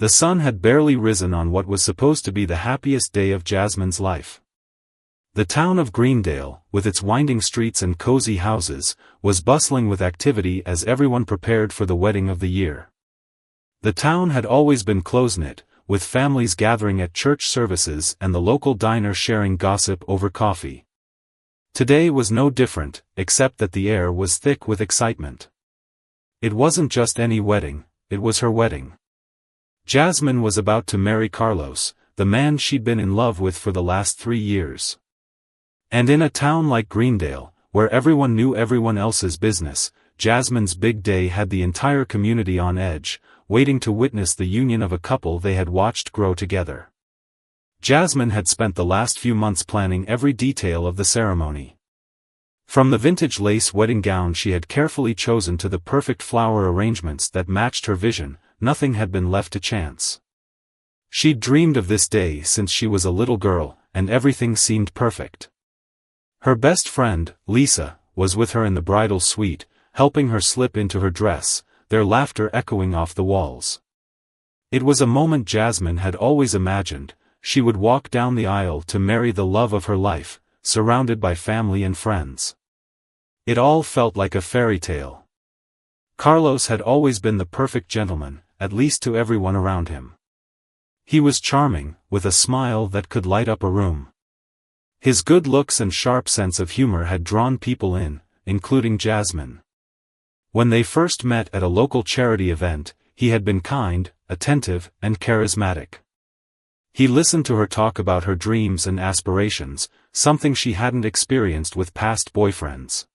The sun had barely risen on what was supposed to be the happiest day of Jasmine's life. The town of Greendale, with its winding streets and cozy houses, was bustling with activity as everyone prepared for the wedding of the year. The town had always been close-knit, with families gathering at church services and the local diner sharing gossip over coffee. Today was no different, except that the air was thick with excitement. It wasn't just any wedding, it was her wedding. Jasmine was about to marry Carlos, the man she'd been in love with for the last 3 years. And in a town like Greendale, where everyone knew everyone else's business, Jasmine's big day had the entire community on edge, waiting to witness the union of a couple they had watched grow together. Jasmine had spent the last few months planning every detail of the ceremony. From the vintage lace wedding gown she had carefully chosen to the perfect flower arrangements that matched her vision, nothing had been left to chance. She'd dreamed of this day since she was a little girl, and everything seemed perfect. Her best friend, Lisa, was with her in the bridal suite, helping her slip into her dress, their laughter echoing off the walls. It was a moment Jasmine had always imagined. She would walk down the aisle to marry the love of her life, surrounded by family and friends. It all felt like a fairy tale. Carlos had always been the perfect gentleman, at least to everyone around him. He was charming, with a smile that could light up a room. His good looks and sharp sense of humor had drawn people in, including Jasmine. When they first met at a local charity event, he had been kind, attentive, and charismatic. He listened to her talk about her dreams and aspirations, something she hadn't experienced with past boyfriends.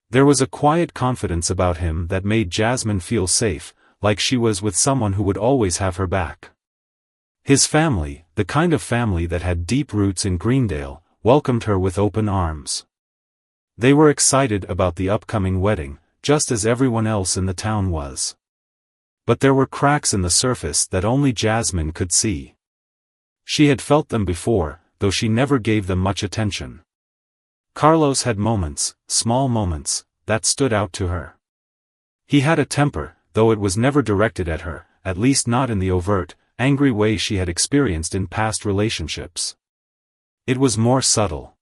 There was a quiet confidence about him that made Jasmine feel safe, like she was with someone who would always have her back. His family, the kind of family that had deep roots in Greendale, welcomed her with open arms. They were excited about the upcoming wedding, just as everyone else in the town was. But there were cracks in the surface that only Jasmine could see. She had felt them before, though she never gave them much attention. Carlos had moments, small moments, that stood out to her. He had a temper, though it was never directed at her, at least not in the overt, angry way she had experienced in past relationships. It was more subtle.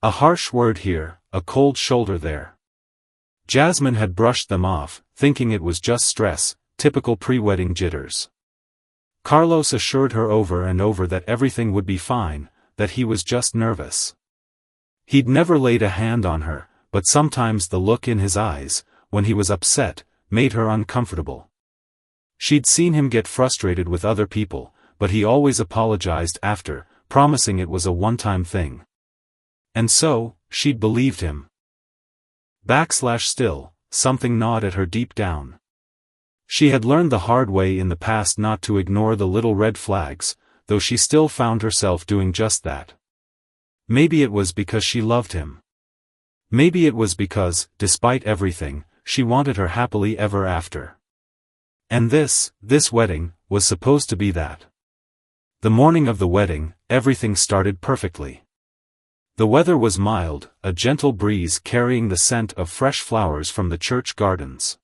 A harsh word here, a cold shoulder there. Jasmine had brushed them off, thinking it was just stress, typical pre-wedding jitters. Carlos assured her over and over that everything would be fine, that he was just nervous. He'd never laid a hand on her, but sometimes the look in his eyes, when he was upset, made her uncomfortable. She'd seen him get frustrated with other people, but he always apologized after, promising it was a one-time thing. And so, she'd believed him. Still, something gnawed at her deep down. She had learned the hard way in the past not to ignore the little red flags, though she still found herself doing just that. Maybe it was because she loved him. Maybe it was because, despite everything, she wanted her happily ever after. And this wedding, was supposed to be that. The morning of the wedding, everything started perfectly. The weather was mild, a gentle breeze carrying the scent of fresh flowers from the church gardens.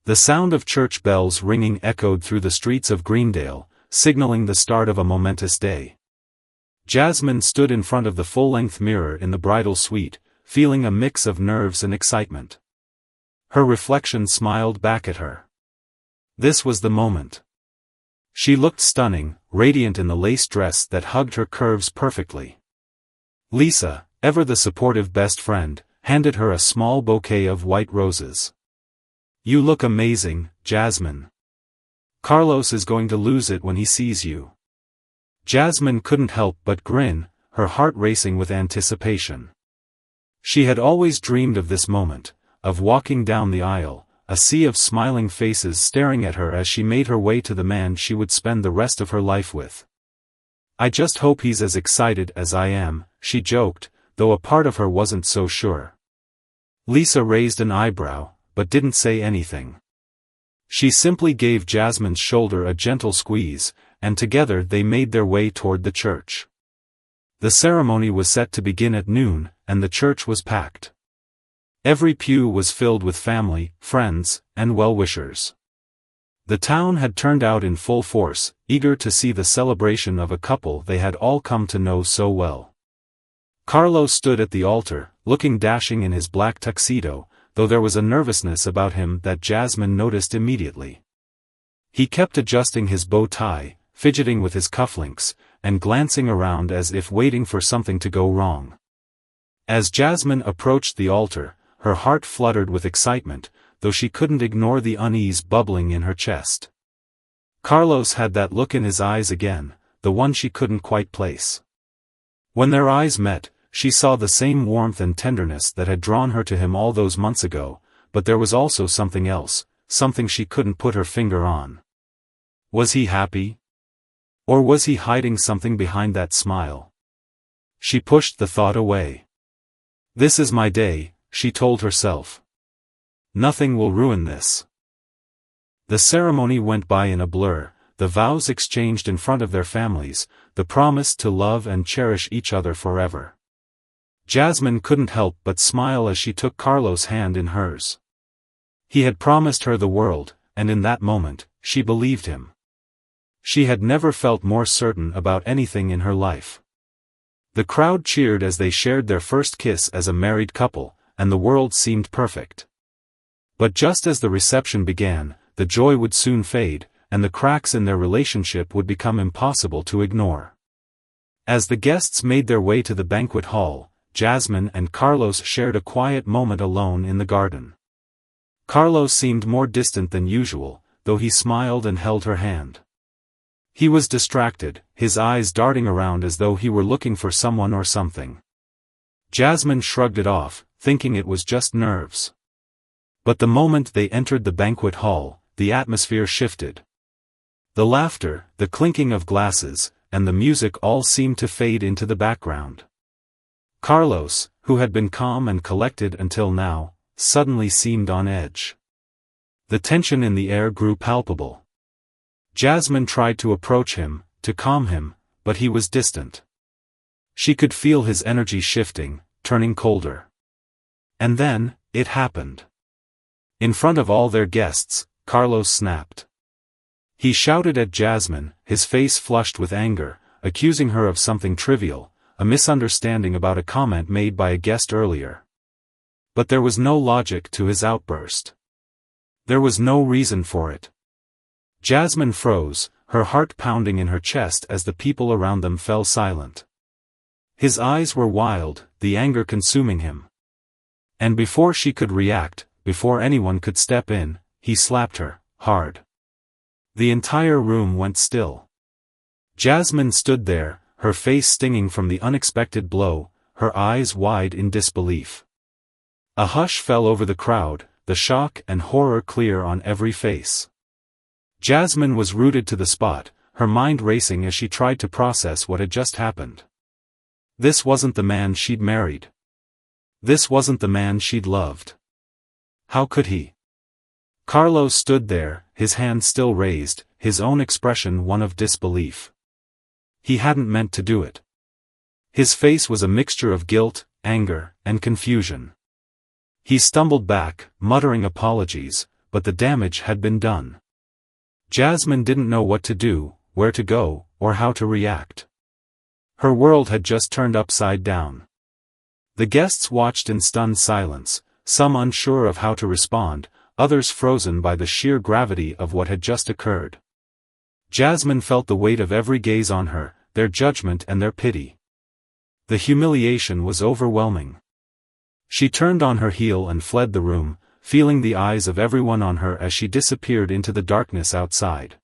The sound of church bells ringing echoed through the streets of Greendale, signaling the start of a momentous day. Jasmine stood in front of the full-length mirror in the bridal suite, feeling a mix of nerves and excitement. Her reflection smiled back at her. This was the moment. She looked stunning, radiant in the lace dress that hugged her curves perfectly. Lisa, ever the supportive best friend, handed her a small bouquet of white roses. "You look amazing, Jasmine. Carlos is going to lose it when he sees you." Jasmine couldn't help but grin, her heart racing with anticipation. She had always dreamed of this moment, of walking down the aisle, a sea of smiling faces staring at her as she made her way to the man she would spend the rest of her life with. "I just hope he's as excited as I am," she joked, though a part of her wasn't so sure. Lisa raised an eyebrow, but didn't say anything. She simply gave Jasmine's shoulder a gentle squeeze, and together they made their way toward the church. The ceremony was set to begin at noon, and the church was packed. Every pew was filled with family, friends, and well-wishers. The town had turned out in full force, eager to see the celebration of a couple they had all come to know so well. Carlos stood at the altar, looking dashing in his black tuxedo, though there was a nervousness about him that Jasmine noticed immediately. He kept adjusting his bow tie, fidgeting with his cufflinks, and glancing around as if waiting for something to go wrong. As Jasmine approached the altar, her heart fluttered with excitement, though she couldn't ignore the unease bubbling in her chest. Carlos had that look in his eyes again, the one she couldn't quite place. When their eyes met, she saw the same warmth and tenderness that had drawn her to him all those months ago, but there was also something else, something she couldn't put her finger on. Was he happy? Or was he hiding something behind that smile? She pushed the thought away. This is my day, she told herself. Nothing will ruin this. The ceremony went by in a blur, the vows exchanged in front of their families, the promise to love and cherish each other forever. Jasmine couldn't help but smile as she took Carlos' hand in hers. He had promised her the world, and in that moment, she believed him. She had never felt more certain about anything in her life. The crowd cheered as they shared their first kiss as a married couple, and the world seemed perfect. But just as the reception began, the joy would soon fade, and the cracks in their relationship would become impossible to ignore. As the guests made their way to the banquet hall, Jasmine and Carlos shared a quiet moment alone in the garden. Carlos seemed more distant than usual, though he smiled and held her hand. He was distracted, his eyes darting around as though he were looking for someone or something. Jasmine shrugged it off, thinking it was just nerves. But the moment they entered the banquet hall, the atmosphere shifted. The laughter, the clinking of glasses, and the music all seemed to fade into the background. Carlos, who had been calm and collected until now, suddenly seemed on edge. The tension in the air grew palpable. Jasmine tried to approach him, to calm him, but he was distant. She could feel his energy shifting, turning colder. And then, it happened. In front of all their guests, Carlos snapped. He shouted at Jasmine, his face flushed with anger, accusing her of something trivial, a misunderstanding about a comment made by a guest earlier. But there was no logic to his outburst. There was no reason for it. Jasmine froze, her heart pounding in her chest as the people around them fell silent. His eyes were wild, the anger consuming him. And before she could react, before anyone could step in, he slapped her, hard. The entire room went still. Jasmine stood there, her face stinging from the unexpected blow, her eyes wide in disbelief. A hush fell over the crowd, the shock and horror clear on every face. Jasmine was rooted to the spot, her mind racing as she tried to process what had just happened. This wasn't the man she'd married. This wasn't the man she'd loved. How could he? Carlos stood there, his hand still raised, his own expression one of disbelief. He hadn't meant to do it. His face was a mixture of guilt, anger, and confusion. He stumbled back, muttering apologies, but the damage had been done. Jasmine didn't know what to do, where to go, or how to react. Her world had just turned upside down. The guests watched in stunned silence, some unsure of how to respond, others frozen by the sheer gravity of what had just occurred. Jasmine felt the weight of every gaze on her, their judgment and their pity. The humiliation was overwhelming. She turned on her heel and fled the room, feeling the eyes of everyone on her as she disappeared into the darkness outside.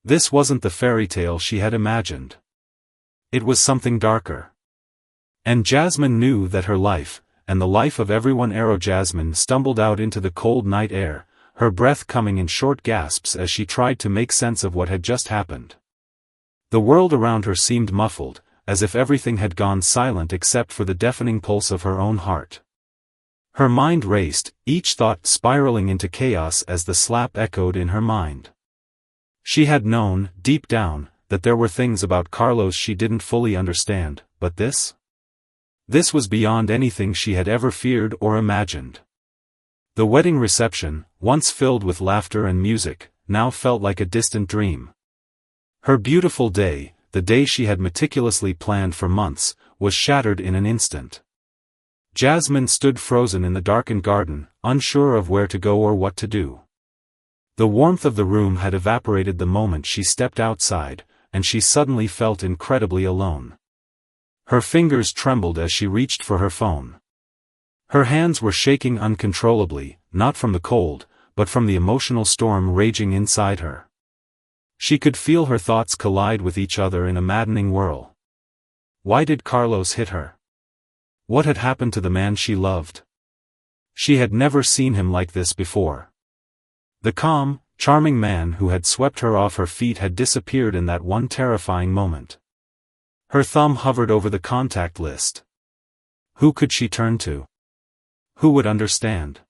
This wasn't the fairy tale she had imagined. It was something darker. And Jasmine knew that her life, and the life of everyone Jasmine stumbled out into the cold night air, her breath coming in short gasps as she tried to make sense of what had just happened. The world around her seemed muffled, as if everything had gone silent except for the deafening pulse of her own heart. Her mind raced, each thought spiraling into chaos as the slap echoed in her mind. She had known, deep down, that there were things about Carlos she didn't fully understand, but this? This was beyond anything she had ever feared or imagined. The wedding reception, once filled with laughter and music, now felt like a distant dream. Her beautiful day, the day she had meticulously planned for months, was shattered in an instant. Jasmine stood frozen in the darkened garden, unsure of where to go or what to do. The warmth of the room had evaporated the moment she stepped outside, and she suddenly felt incredibly alone. Her fingers trembled as she reached for her phone. Her hands were shaking uncontrollably, not from the cold, but from the emotional storm raging inside her. She could feel her thoughts collide with each other in a maddening whirl. Why did Carlos hit her? What had happened to the man she loved? She had never seen him like this before. The calm, charming man who had swept her off her feet had disappeared in that one terrifying moment. Her thumb hovered over the contact list. Who could she turn to? Who would understand?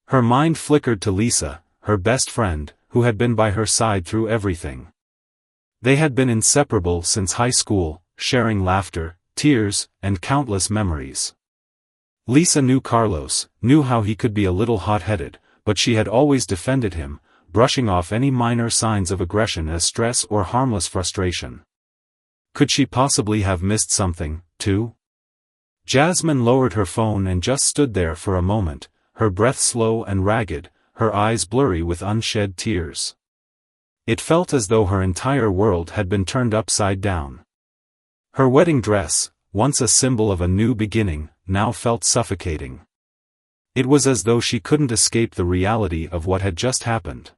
Her mind flickered to Lisa, her best friend, who had been by her side through everything. They had been inseparable since high school, sharing laughter, tears, and countless memories. Lisa knew Carlos, knew how he could be a little hot-headed, but she had always defended him, brushing off any minor signs of aggression as stress or harmless frustration. Could she possibly have missed something, too? Jasmine lowered her phone and just stood there for a moment, her breath slow and ragged, her eyes blurry with unshed tears. It felt as though her entire world had been turned upside down. Her wedding dress, once a symbol of a new beginning, now felt suffocating. It was as though she couldn't escape the reality of what had just happened.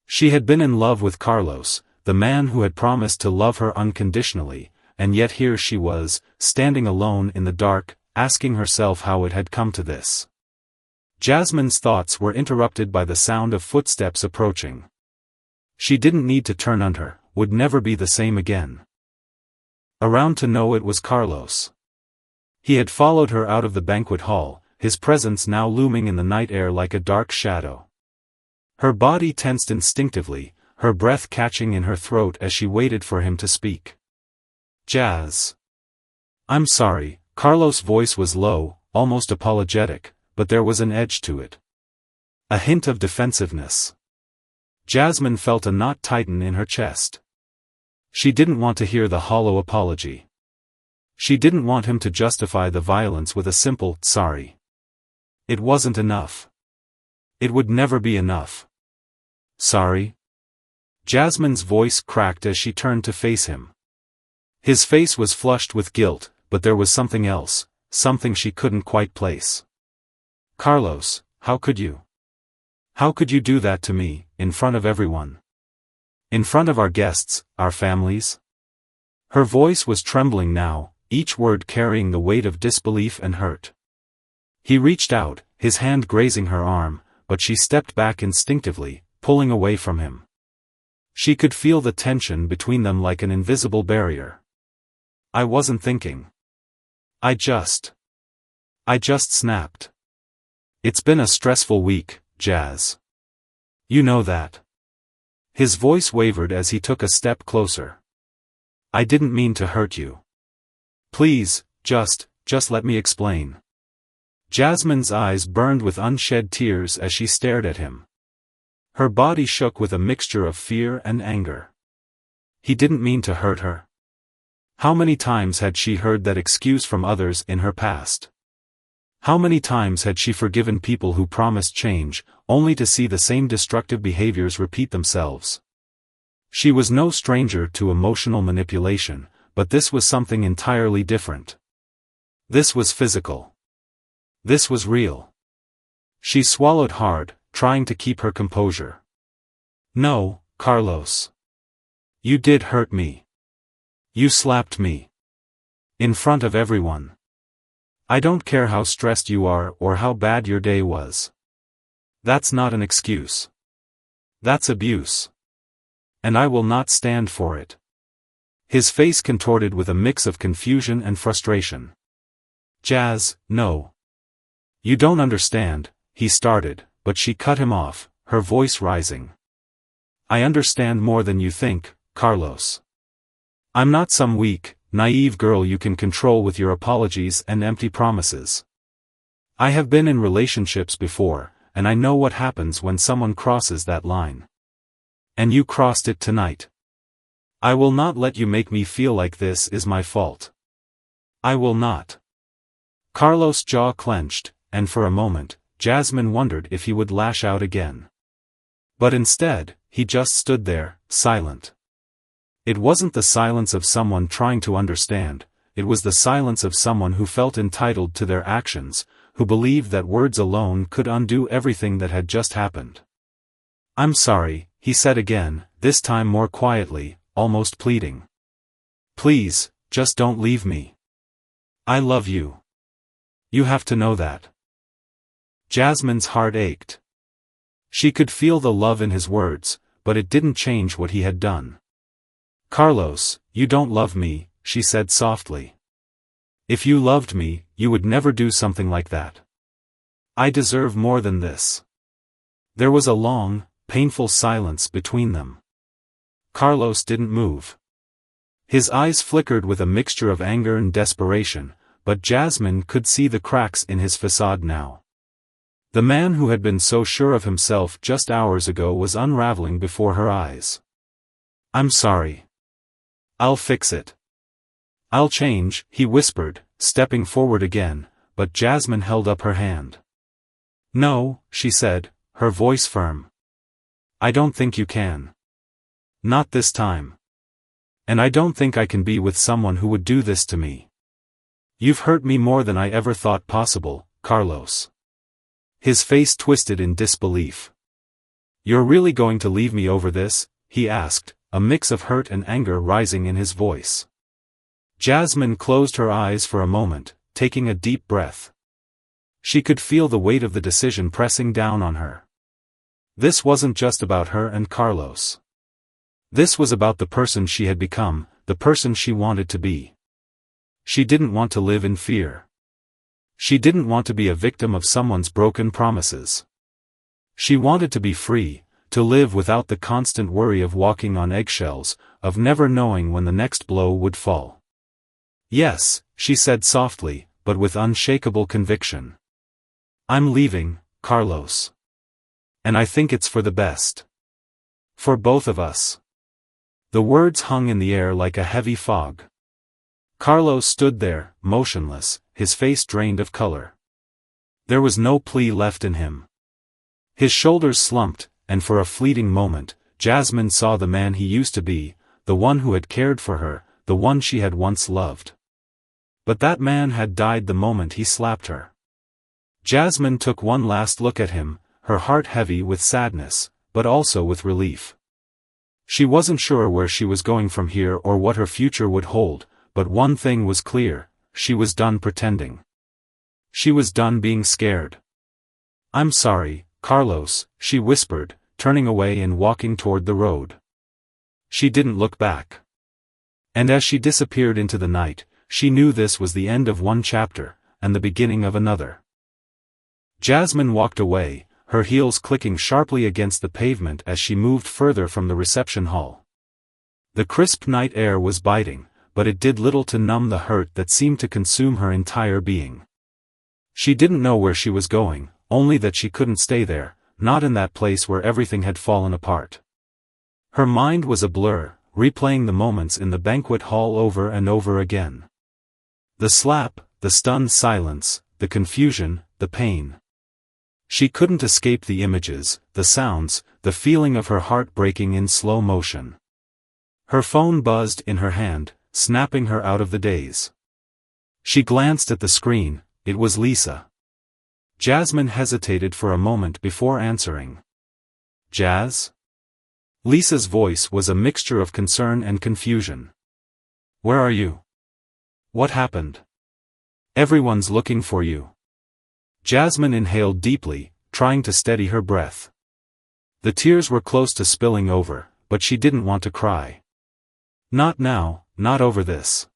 She had been in love with Carlos, the man who had promised to love her unconditionally, and yet here she was, standing alone in the dark, asking herself how it had come to this. Jasmine's thoughts were interrupted by the sound of footsteps approaching. She didn't need to turn on her, would never be the same again. Around to know it was Carlos. He had followed her out of the banquet hall, his presence now looming in the night air like a dark shadow. Her body tensed instinctively, her breath catching in her throat as she waited for him to speak. Jazz. I'm sorry, Carlos' voice was low, almost apologetic, but there was an edge to it. A hint of defensiveness. Jasmine felt a knot tighten in her chest. She didn't want to hear the hollow apology. She didn't want him to justify the violence with a simple, sorry. It wasn't enough. It would never be enough. Sorry? Jasmine's voice cracked as she turned to face him. His face was flushed with guilt, but there was something else, something she couldn't quite place. Carlos, how could you? How could you do that to me, in front of everyone? In front of our guests, our families? Her voice was trembling now, each word carrying the weight of disbelief and hurt. He reached out, his hand grazing her arm, but she stepped back instinctively, pulling away from him. She could feel the tension between them like an invisible barrier. I wasn't thinking. I just snapped. It's been a stressful week, Jazz. You know that. His voice wavered as he took a step closer. I didn't mean to hurt you. Please, just let me explain. Jasmine's eyes burned with unshed tears as she stared at him. Her body shook with a mixture of fear and anger. He didn't mean to hurt her. How many times had she heard that excuse from others in her past? How many times had she forgiven people who promised change, only to see the same destructive behaviors repeat themselves? She was no stranger to emotional manipulation, but this was something entirely different. This was physical. This was real. She swallowed hard, trying to keep her composure. No, Carlos. You did hurt me. You slapped me. In front of everyone. I don't care how stressed you are or how bad your day was. That's not an excuse. That's abuse. And I will not stand for it. His face contorted with a mix of confusion and frustration. Jazz, no. You don't understand, he started, but she cut him off, her voice rising. I understand more than you think, Carlos. I'm not some weak, naive girl you can control with your apologies and empty promises. I have been in relationships before, and I know what happens when someone crosses that line. And you crossed it tonight. I will not let you make me feel like this is my fault. I will not. Carlos' jaw clenched, and for a moment, Jasmine wondered if he would lash out again. But instead, he just stood there, silent. It wasn't the silence of someone trying to understand, it was the silence of someone who felt entitled to their actions, who believed that words alone could undo everything that had just happened. I'm sorry, he said again, this time more quietly, almost pleading. Please, just don't leave me. I love you. You have to know that. Jasmine's heart ached. She could feel the love in his words, but it didn't change what he had done. Carlos, you don't love me, she said softly. If you loved me, you would never do something like that. I deserve more than this. There was a long, painful silence between them. Carlos didn't move. His eyes flickered with a mixture of anger and desperation, but Jasmine could see the cracks in his facade now. The man who had been so sure of himself just hours ago was unraveling before her eyes. I'm sorry. I'll fix it. I'll change, he whispered, stepping forward again, but Jasmine held up her hand. No, she said, her voice firm. I don't think you can. Not this time. And I don't think I can be with someone who would do this to me. You've hurt me more than I ever thought possible, Carlos. His face twisted in disbelief. You're really going to leave me over this? He asked, a mix of hurt and anger rising in his voice. Jasmine closed her eyes for a moment, taking a deep breath. She could feel the weight of the decision pressing down on her. This wasn't just about her and Carlos. This was about the person she had become, the person she wanted to be. She didn't want to live in fear. She didn't want to be a victim of someone's broken promises. She wanted to be free, to live without the constant worry of walking on eggshells, of never knowing when the next blow would fall. Yes, she said softly, but with unshakable conviction. I'm leaving, Carlos. And I think it's for the best. For both of us. The words hung in the air like a heavy fog. Carlos stood there, motionless, his face drained of color. There was no plea left in him. His shoulders slumped, and for a fleeting moment, Jasmine saw the man he used to be, the one who had cared for her, the one she had once loved. But that man had died the moment he slapped her. Jasmine took one last look at him, her heart heavy with sadness, but also with relief. She wasn't sure where she was going from here or what her future would hold, but one thing was clear, she was done pretending. She was done being scared. I'm sorry, Carlos, she whispered, turning away and walking toward the road. She didn't look back. And as she disappeared into the night, she knew this was the end of one chapter, and the beginning of another. Jasmine walked away, her heels clicking sharply against the pavement as she moved further from the reception hall. The crisp night air was biting, but it did little to numb the hurt that seemed to consume her entire being. She didn't know where she was going, only that she couldn't stay there, not in that place where everything had fallen apart. Her mind was a blur, replaying the moments in the banquet hall over and over again. The slap, the stunned silence, the confusion, the pain. She couldn't escape the images, the sounds, the feeling of her heart breaking in slow motion. Her phone buzzed in her hand, snapping her out of the daze. She glanced at the screen, it was Lisa. Jasmine hesitated for a moment before answering. Jazz? Lisa's voice was a mixture of concern and confusion. Where are you? What happened? Everyone's looking for you. Jasmine inhaled deeply, trying to steady her breath. The tears were close to spilling over, but she didn't want to cry. Not now, not over this.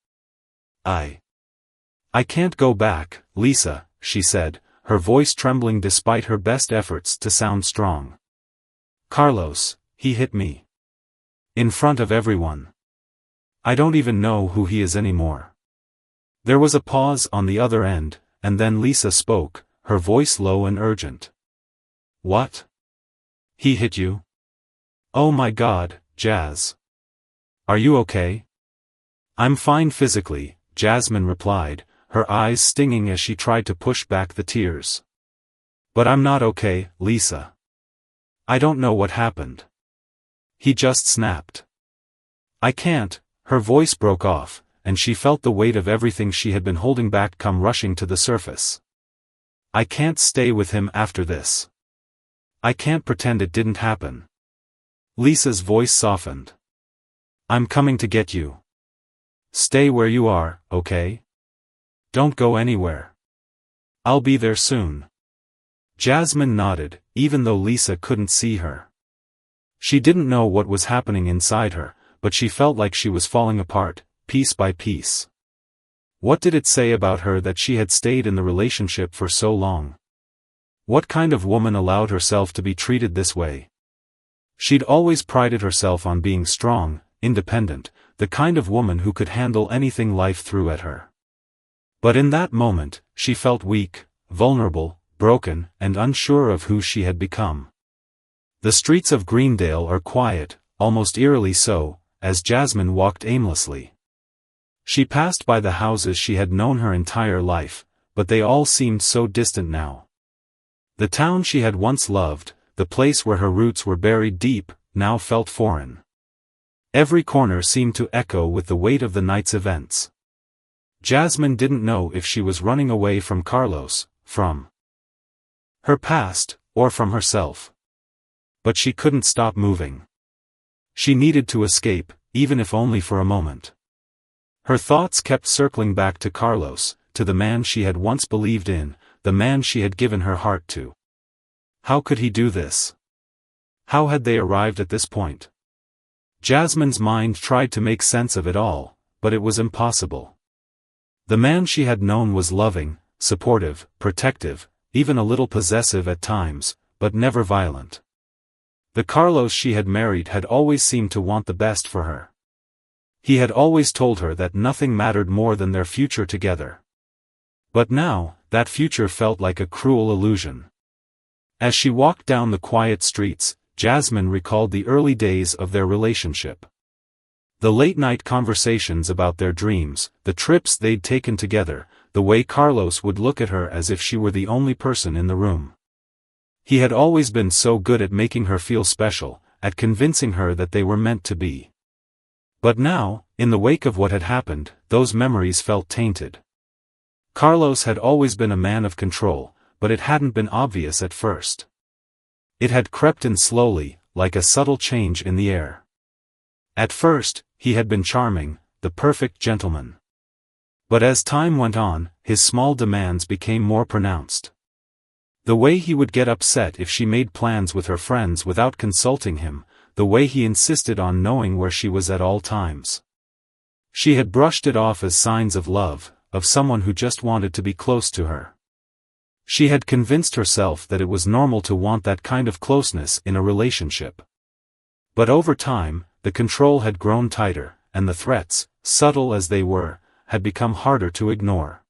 I can't go back, Lisa, she said, her voice trembling despite her best efforts to sound strong. Carlos, he hit me. In front of everyone. I don't even know who he is anymore. There was a pause on the other end, and then Lisa spoke, her voice low and urgent. What? He hit you? "Oh my God, Jazz. Are you okay?" "I'm fine physically," Jasmine replied, her eyes stinging as she tried to push back the tears. "But I'm not okay, Lisa. I don't know what happened." He just snapped. "I can't," her voice broke off, and she felt the weight of everything she had been holding back come rushing to the surface. "I can't stay with him after this. I can't pretend it didn't happen." Lisa's voice softened. "I'm coming to get you. Stay where you are, okay? Don't go anywhere. I'll be there soon." Jasmine nodded, even though Lisa couldn't see her. She didn't know what was happening inside her, but she felt like she was falling apart, piece by piece. What did it say about her that she had stayed in the relationship for so long? What kind of woman allowed herself to be treated this way? She'd always prided herself on being strong, independent, the kind of woman who could handle anything life threw at her. But in that moment, she felt weak, vulnerable, broken, and unsure of who she had become. The streets of Greendale are quiet, almost eerily so, as Jasmine walked aimlessly. She passed by the houses she had known her entire life, but they all seemed so distant now. The town she had once loved, the place where her roots were buried deep, now felt foreign. Every corner seemed to echo with the weight of the night's events. Jasmine didn't know if she was running away from Carlos, from her past, or from herself. But she couldn't stop moving. She needed to escape, even if only for a moment. Her thoughts kept circling back to Carlos, to the man she had once believed in, the man she had given her heart to. How could he do this? How had they arrived at this point? Jasmine's mind tried to make sense of it all, but it was impossible. The man she had known was loving, supportive, protective, even a little possessive at times, but never violent. The Carlos she had married had always seemed to want the best for her. He had always told her that nothing mattered more than their future together. But now, that future felt like a cruel illusion. As she walked down the quiet streets, Jasmine recalled the early days of their relationship. The late-night conversations about their dreams, the trips they'd taken together, the way Carlos would look at her as if she were the only person in the room. He had always been so good at making her feel special, at convincing her that they were meant to be. But now, in the wake of what had happened, those memories felt tainted. Carlos had always been a man of control, but it hadn't been obvious at first. It had crept in slowly, like a subtle change in the air. At first, he had been charming, the perfect gentleman. But as time went on, his small demands became more pronounced. The way he would get upset if she made plans with her friends without consulting him, the way he insisted on knowing where she was at all times. She had brushed it off as signs of love, of someone who just wanted to be close to her. She had convinced herself that it was normal to want that kind of closeness in a relationship. But over time, the control had grown tighter, and the threats, subtle as they were, had become harder to ignore.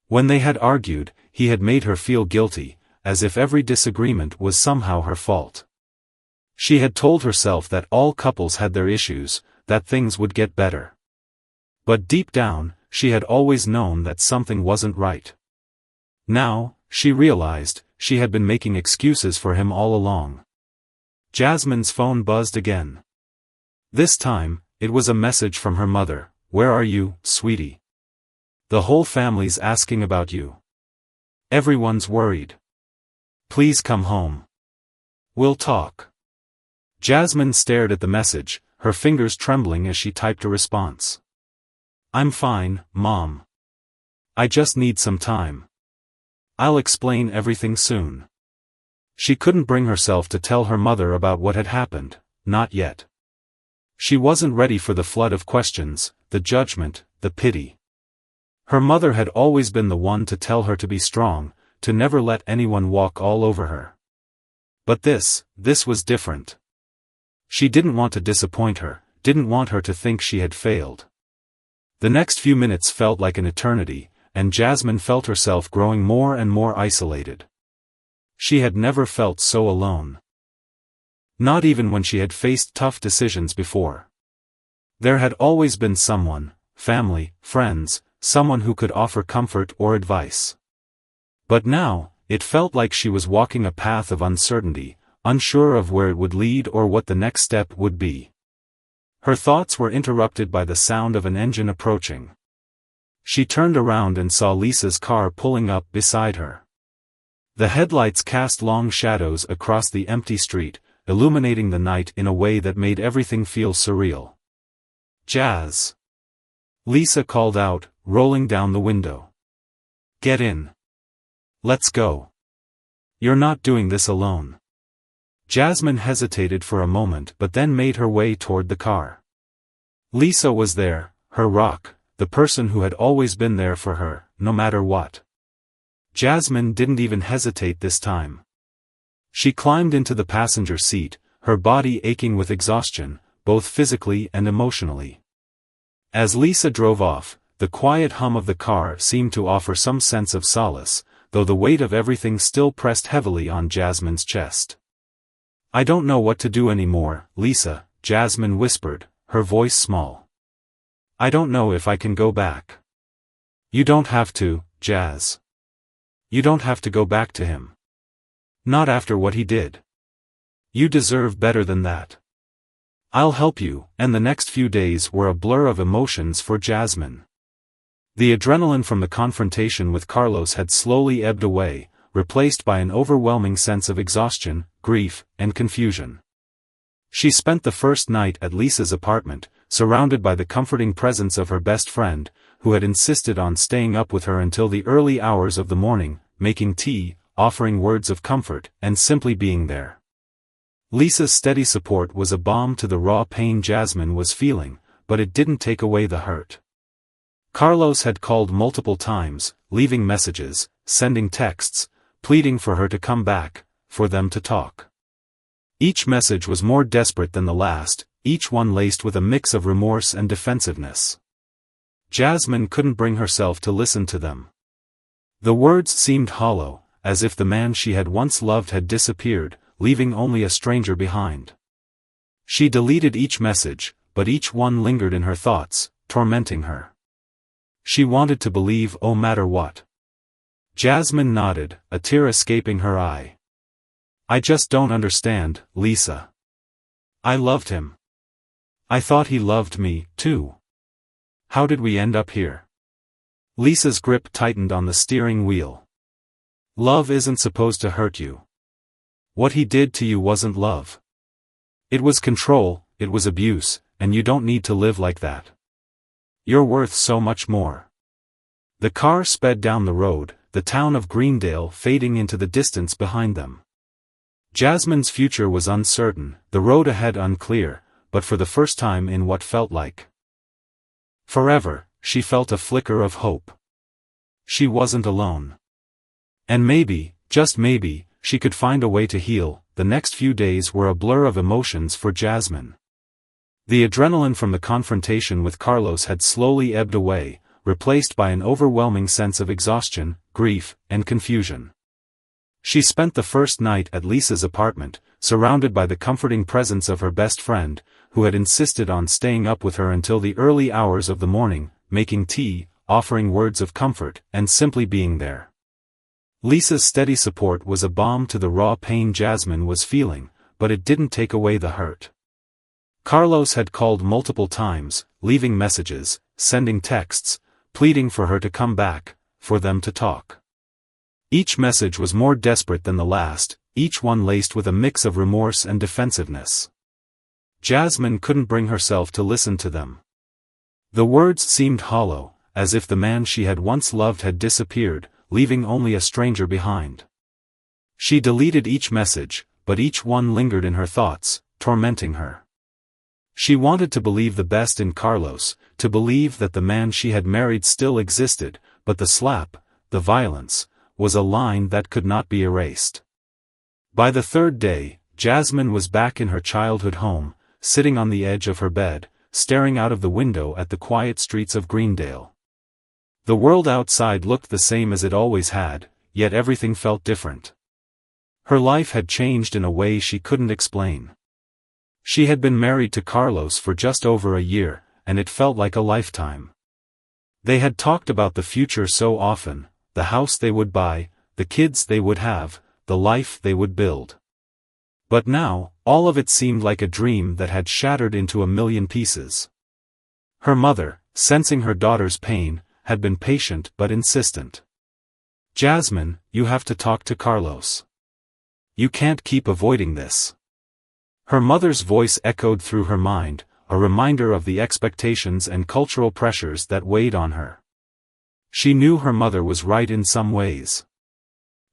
When they had argued, he had made her feel guilty, as if every disagreement was somehow her fault. She had told herself that all couples had their issues, that things would get better. But deep down, she had always known that something wasn't right. Now, she realized, she had been making excuses for him all along. Jasmine's phone buzzed again. This time, it was a message from her mother. "Where are you, sweetie? The whole family's asking about you. Everyone's worried. Please come home. We'll talk." Jasmine stared at the message, her fingers trembling as she typed a response. "I'm fine, Mom. I just need some time. I'll explain everything soon." She couldn't bring herself to tell her mother about what had happened, not yet. She wasn't ready for the flood of questions, the judgment, the pity. Her mother had always been the one to tell her to be strong, to never let anyone walk all over her. But this was different. She didn't want to disappoint her, didn't want her to think she had failed. The next few minutes felt like an eternity, and Jasmine felt herself growing more and more isolated. She had never felt so alone. Not even when she had faced tough decisions before. There had always been someone, family, friends, someone who could offer comfort or advice. But now, it felt like she was walking a path of uncertainty, unsure of where it would lead or what the next step would be. Her thoughts were interrupted by the sound of an engine approaching. She turned around and saw Lisa's car pulling up beside her. The headlights cast long shadows across the empty street, illuminating the night in a way that made everything feel surreal. "Jazz!" Lisa called out, rolling down the window. "Get in. Let's go. You're not doing this alone." Jasmine hesitated for a moment but then made her way toward the car. Lisa was there, her rock, the person who had always been there for her, no matter what. Jasmine didn't even hesitate this time. She climbed into the passenger seat, her body aching with exhaustion, both physically and emotionally. As Lisa drove off, the quiet hum of the car seemed to offer some sense of solace, though the weight of everything still pressed heavily on Jasmine's chest. "I don't know what to do anymore, Lisa," Jasmine whispered, her voice small. "I don't know if I can go back." "You don't have to, Jazz. You don't have to go back to him. Not after what he did. You deserve better than that. I'll help you," and the next few days were a blur of emotions for Jasmine. The adrenaline from the confrontation with Carlos had slowly ebbed away, replaced by an overwhelming sense of exhaustion, grief, and confusion. She spent the first night at Lisa's apartment, surrounded by the comforting presence of her best friend, who had insisted on staying up with her until the early hours of the morning, making tea, offering words of comfort, and simply being there. Lisa's steady support was a balm to the raw pain Jasmine was feeling, but it didn't take away the hurt. Carlos had called multiple times, leaving messages, sending texts, pleading for her to come back, for them to talk. Each message was more desperate than the last, each one laced with a mix of remorse and defensiveness. Jasmine couldn't bring herself to listen to them. The words seemed hollow, as if the man she had once loved had disappeared, leaving only a stranger behind. She deleted each message, but each one lingered in her thoughts, tormenting her. She wanted to believe no matter what. Jasmine nodded, a tear escaping her eye. "I just don't understand, Lisa. I loved him. I thought he loved me, too. How did we end up here?" Lisa's grip tightened on the steering wheel. "Love isn't supposed to hurt you. What he did to you wasn't love. It was control, it was abuse, and you don't need to live like that. You're worth so much more." The car sped down the road, the town of Greendale fading into the distance behind them. Jasmine's future was uncertain, the road ahead unclear, but for the first time in what felt like forever, she felt a flicker of hope. She wasn't alone. And maybe, just maybe, she could find a way to heal. The next few days were a blur of emotions for Jasmine. The adrenaline from the confrontation with Carlos had slowly ebbed away, replaced by an overwhelming sense of exhaustion, grief, and confusion. She spent the first night at Lisa's apartment, surrounded by the comforting presence of her best friend, who had insisted on staying up with her until the early hours of the morning, making tea, offering words of comfort, and simply being there. Lisa's steady support was a balm to the raw pain Jasmine was feeling, but it didn't take away the hurt. Carlos had called multiple times, leaving messages, sending texts, pleading for her to come back, for them to talk. Each message was more desperate than the last, each one laced with a mix of remorse and defensiveness. Jasmine couldn't bring herself to listen to them. The words seemed hollow, as if the man she had once loved had disappeared, leaving only a stranger behind. She deleted each message, but each one lingered in her thoughts, tormenting her. She wanted to believe the best in Carlos, to believe that the man she had married still existed, but the slap, the violence, was a line that could not be erased. By the third day, Jasmine was back in her childhood home, sitting on the edge of her bed, staring out of the window at the quiet streets of Greendale. The world outside looked the same as it always had, yet everything felt different. Her life had changed in a way she couldn't explain. She had been married to Carlos for just over a year, and it felt like a lifetime. They had talked about the future so often, the house they would buy, the kids they would have, the life they would build. But now, all of it seemed like a dream that had shattered into a million pieces. Her mother, sensing her daughter's pain, had been patient but insistent. "Jasmine, you have to talk to Carlos. You can't keep avoiding this." Her mother's voice echoed through her mind, a reminder of the expectations and cultural pressures that weighed on her. She knew her mother was right in some ways.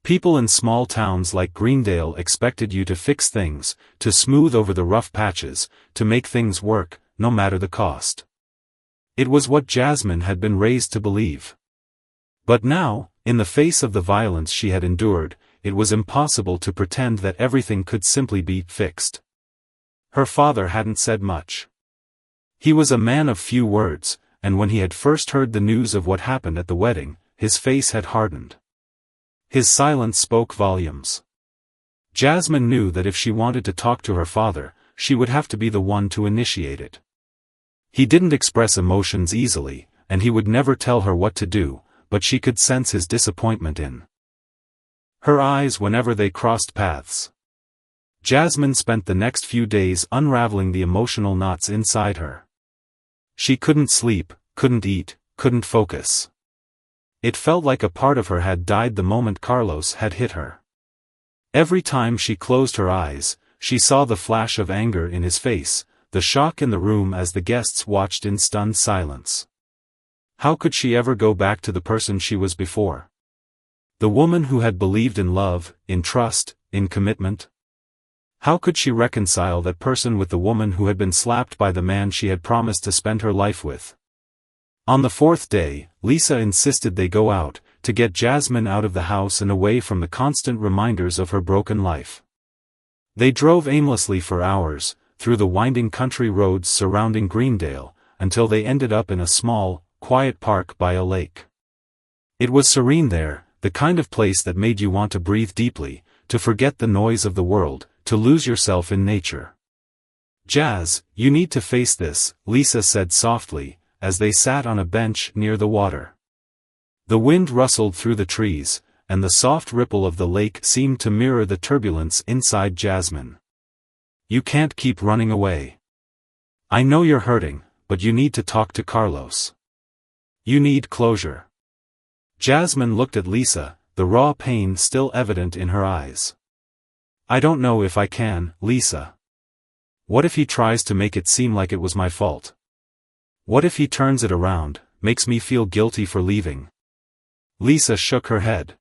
People in small towns like Greendale expected you to fix things, to smooth over the rough patches, to make things work, no matter the cost. It was what Jasmine had been raised to believe. But now, in the face of the violence she had endured, it was impossible to pretend that everything could simply be fixed. Her father hadn't said much. He was a man of few words, and when he had first heard the news of what happened at the wedding, his face had hardened. His silence spoke volumes. Jasmine knew that if she wanted to talk to her father, she would have to be the one to initiate it. He didn't express emotions easily, and he would never tell her what to do, but she could sense his disappointment in her eyes whenever they crossed paths. Jasmine spent the next few days unraveling the emotional knots inside her. She couldn't sleep, couldn't eat, couldn't focus. It felt like a part of her had died the moment Carlos had hit her. Every time she closed her eyes, she saw the flash of anger in his face, the shock in the room as the guests watched in stunned silence. How could she ever go back to the person she was before? The woman who had believed in love, in trust, in commitment? How could she reconcile that person with the woman who had been slapped by the man she had promised to spend her life with? On the fourth day, Lisa insisted they go out, to get Jasmine out of the house and away from the constant reminders of her broken life. They drove aimlessly for hours, through the winding country roads surrounding Greendale, until they ended up in a small, quiet park by a lake. It was serene there, the kind of place that made you want to breathe deeply, to forget the noise of the world, to lose yourself in nature. "Jazz, you need to face this," Lisa said softly, as they sat on a bench near the water. The wind rustled through the trees, and the soft ripple of the lake seemed to mirror the turbulence inside Jasmine. "You can't keep running away. I know you're hurting, but you need to talk to Carlos. You need closure." Jasmine looked at Lisa, the raw pain still evident in her eyes. "I don't know if I can, Lisa. What if he tries to make it seem like it was my fault? What if he turns it around, makes me feel guilty for leaving?" Lisa shook her head.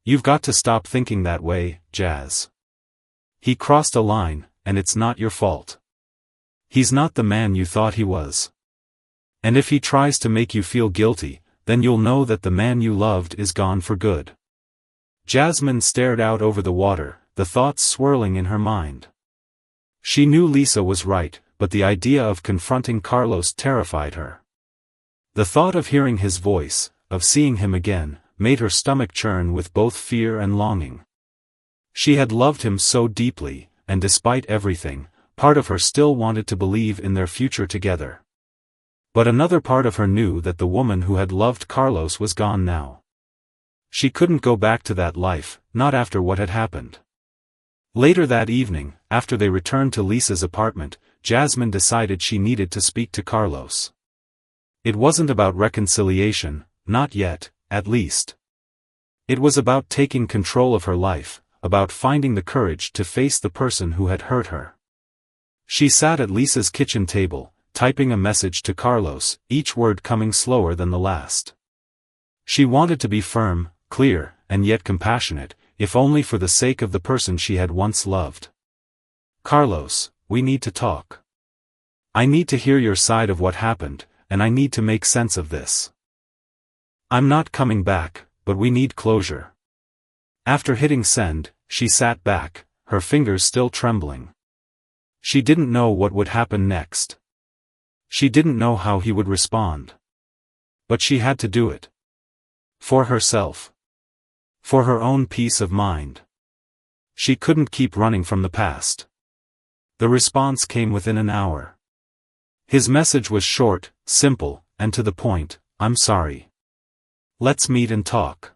"You've got to stop thinking that way, Jazz. He crossed a line, and it's not your fault. He's not the man you thought he was. And if he tries to make you feel guilty, then you'll know that the man you loved is gone for good." Jasmine stared out over the water, the thoughts swirling in her mind. She knew Lisa was right, but the idea of confronting Carlos terrified her. The thought of hearing his voice, of seeing him again, made her stomach churn with both fear and longing. She had loved him so deeply, and despite everything, part of her still wanted to believe in their future together. But another part of her knew that the woman who had loved Carlos was gone now. She couldn't go back to that life, not after what had happened. Later that evening, after they returned to Lisa's apartment, Jasmine decided she needed to speak to Carlos. It wasn't about reconciliation, not yet, at least. It was about taking control of her life, about finding the courage to face the person who had hurt her. She sat at Lisa's kitchen table, typing a message to Carlos, each word coming slower than the last. She wanted to be firm, clear, and yet compassionate, if only for the sake of the person she had once loved. "Carlos, we need to talk. I need to hear your side of what happened, and I need to make sense of this. I'm not coming back, but we need closure." After hitting send, she sat back, her fingers still trembling. She didn't know what would happen next. She didn't know how he would respond. But she had to do it. For herself. For her own peace of mind. She couldn't keep running from the past. The response came within an hour. His message was short, simple, and to the point: "I'm sorry. Let's meet and talk.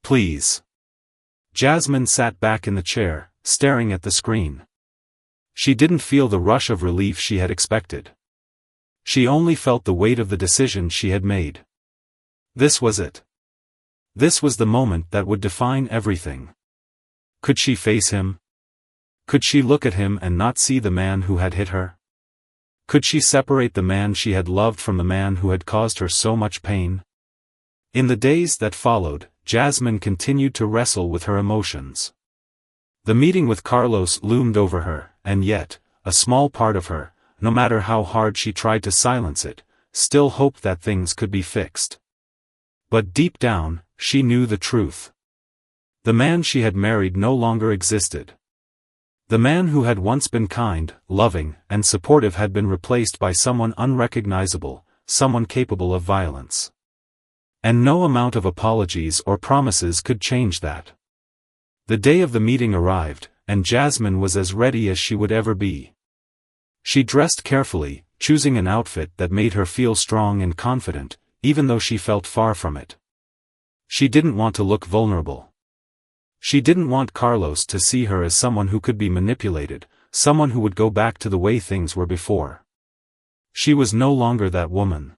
Please." Jasmine sat back in the chair, staring at the screen. She didn't feel the rush of relief she had expected. She only felt the weight of the decision she had made. This was it. This was the moment that would define everything. Could she face him? Could she look at him and not see the man who had hit her? Could she separate the man she had loved from the man who had caused her so much pain? In the days that followed, Jasmine continued to wrestle with her emotions. The meeting with Carlos loomed over her, and yet, a small part of her, no matter how hard she tried to silence it, still hoped that things could be fixed. But deep down, she knew the truth. The man she had married no longer existed. The man who had once been kind, loving, and supportive had been replaced by someone unrecognizable, someone capable of violence. And no amount of apologies or promises could change that. The day of the meeting arrived, and Jasmine was as ready as she would ever be. She dressed carefully, choosing an outfit that made her feel strong and confident, even though she felt far from it. She didn't want to look vulnerable. She didn't want Carlos to see her as someone who could be manipulated, someone who would go back to the way things were before. She was no longer that woman.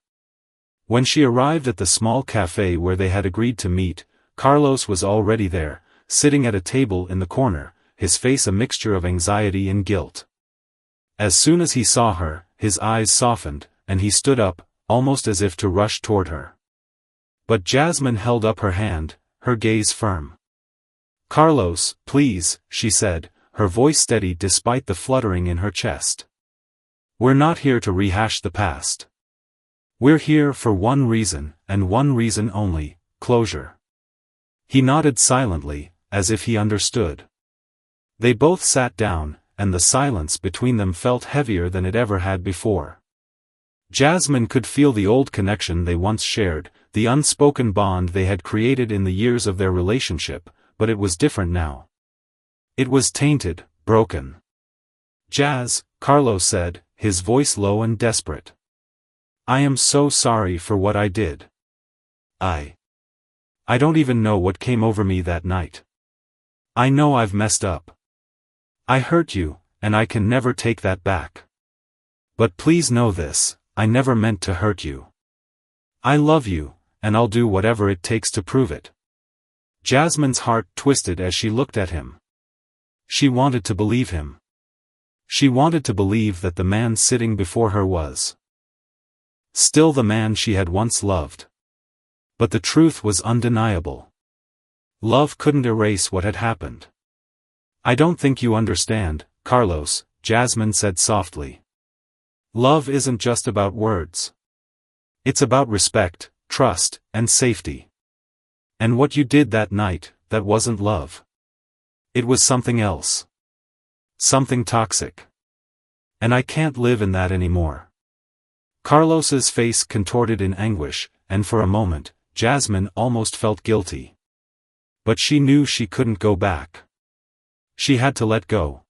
When she arrived at the small cafe where they had agreed to meet, Carlos was already there, sitting at a table in the corner, his face a mixture of anxiety and guilt. As soon as he saw her, his eyes softened, and he stood up, almost as if to rush toward her. But Jasmine held up her hand, her gaze firm. "Carlos, please," she said, her voice steady despite the fluttering in her chest. "We're not here to rehash the past. We're here for one reason, and one reason only: closure." He nodded silently, as if he understood. They both sat down, and the silence between them felt heavier than it ever had before. Jasmine could feel the old connection they once shared, the unspoken bond they had created in the years of their relationship, but it was different now. It was tainted, broken. "Jazz," Carlos said, his voice low and desperate. "I am so sorry for what I did. I don't even know what came over me that night. I know I've messed up. I hurt you, and I can never take that back. But please know this, I never meant to hurt you. I love you, and I'll do whatever it takes to prove it." Jasmine's heart twisted as she looked at him. She wanted to believe him. She wanted to believe that the man sitting before her was still the man she had once loved. But the truth was undeniable. Love couldn't erase what had happened. "I don't think you understand, Carlos," Jasmine said softly. "Love isn't just about words. It's about respect, trust, and safety. And what you did that night, that wasn't love. It was something else. Something toxic. And I can't live in that anymore." Carlos's face contorted in anguish, and for a moment, Jasmine almost felt guilty. But she knew she couldn't go back. She had to let go.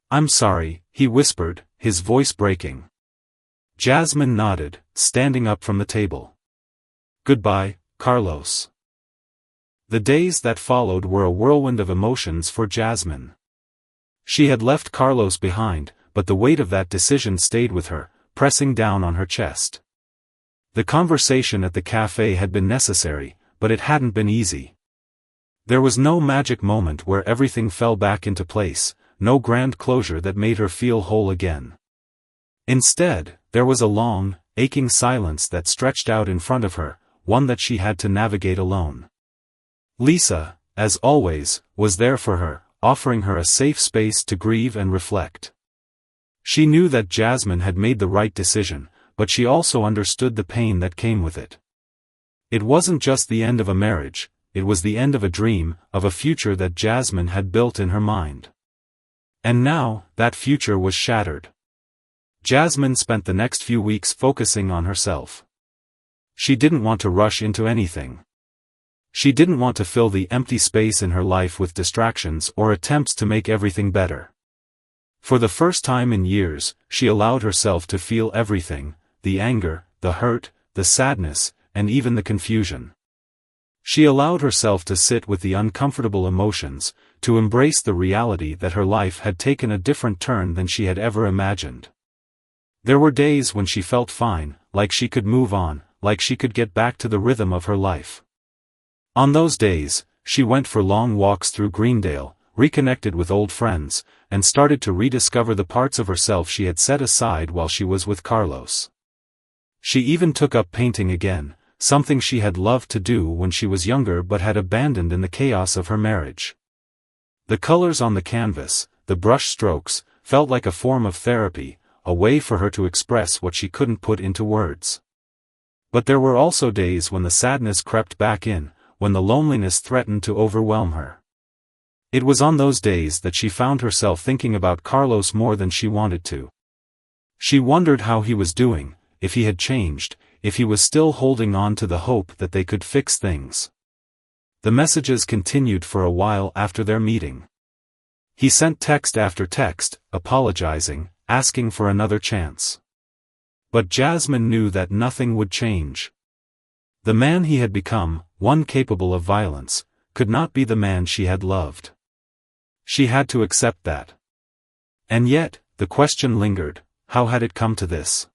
"I'm sorry," he whispered, his voice breaking. Jasmine nodded, standing up from the table. "Goodbye, Carlos." The days that followed were a whirlwind of emotions for Jasmine. She had left Carlos behind, but the weight of that decision stayed with her, pressing down on her chest. The conversation at the cafe had been necessary, but it hadn't been easy. There was no magic moment where everything fell back into place, no grand closure that made her feel whole again. Instead, there was a long, aching silence that stretched out in front of her, one that she had to navigate alone. Lisa, as always, was there for her, offering her a safe space to grieve and reflect. She knew that Jasmine had made the right decision, but she also understood the pain that came with it. It wasn't just the end of a marriage, it was the end of a dream, of a future that Jasmine had built in her mind. And now, that future was shattered. Jasmine spent the next few weeks focusing on herself. She didn't want to rush into anything. She didn't want to fill the empty space in her life with distractions or attempts to make everything better. For the first time in years, she allowed herself to feel everything: the anger, the hurt, the sadness, and even the confusion. She allowed herself to sit with the uncomfortable emotions, to embrace the reality that her life had taken a different turn than she had ever imagined. There were days when she felt fine, like she could move on, like she could get back to the rhythm of her life. On those days, she went for long walks through Greendale, reconnected with old friends, and started to rediscover the parts of herself she had set aside while she was with Carlos. She even took up painting again, something she had loved to do when she was younger but had abandoned in the chaos of her marriage. The colors on the canvas, the brush strokes, felt like a form of therapy, a way for her to express what she couldn't put into words. But there were also days when the sadness crept back in, when the loneliness threatened to overwhelm her. It was on those days that she found herself thinking about Carlos more than she wanted to. She wondered how he was doing, if he had changed, if he was still holding on to the hope that they could fix things. The messages continued for a while after their meeting. He sent text after text, apologizing, asking for another chance. But Jasmine knew that nothing would change. The man he had become, one capable of violence, could not be the man she had loved. She had to accept that. And yet, the question lingered: how had it come to this?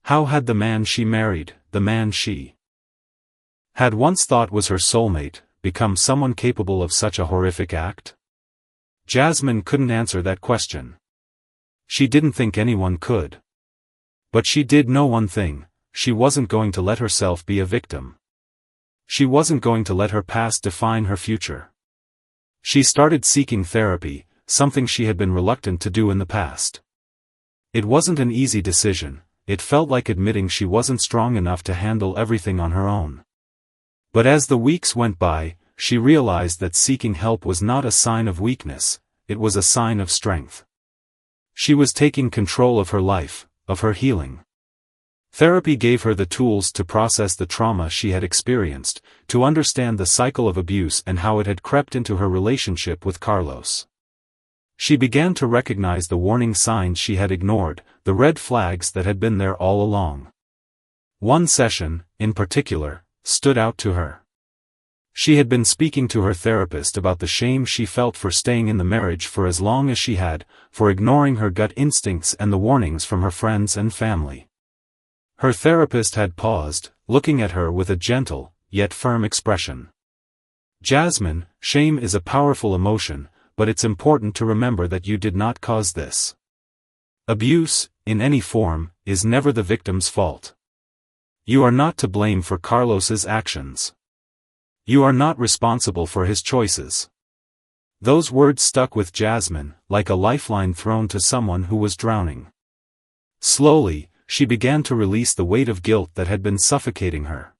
How had the man she married, the man she had once thought was her soulmate, become someone capable of such a horrific act? Jasmine couldn't answer that question. She didn't think anyone could. But she did know one thing: she wasn't going to let herself be a victim. She wasn't going to let her past define her future. She started seeking therapy, something she had been reluctant to do in the past. It wasn't an easy decision. It felt like admitting she wasn't strong enough to handle everything on her own. But as the weeks went by, she realized that seeking help was not a sign of weakness, it was a sign of strength. She was taking control of her life, of her healing. Therapy gave her the tools to process the trauma she had experienced, to understand the cycle of abuse and how it had crept into her relationship with Carlos. She began to recognize the warning signs she had ignored, the red flags that had been there all along. One session, in particular, stood out to her. She had been speaking to her therapist about the shame she felt for staying in the marriage for as long as she had, for ignoring her gut instincts and the warnings from her friends and family. Her therapist had paused, looking at her with a gentle, yet firm expression. "Jasmine, shame is a powerful emotion, but it's important to remember that you did not cause this. Abuse, in any form, is never the victim's fault. You are not to blame for Carlos's actions. You are not responsible for his choices." Those words stuck with Jasmine, like a lifeline thrown to someone who was drowning. Slowly, she began to release the weight of guilt that had been suffocating her.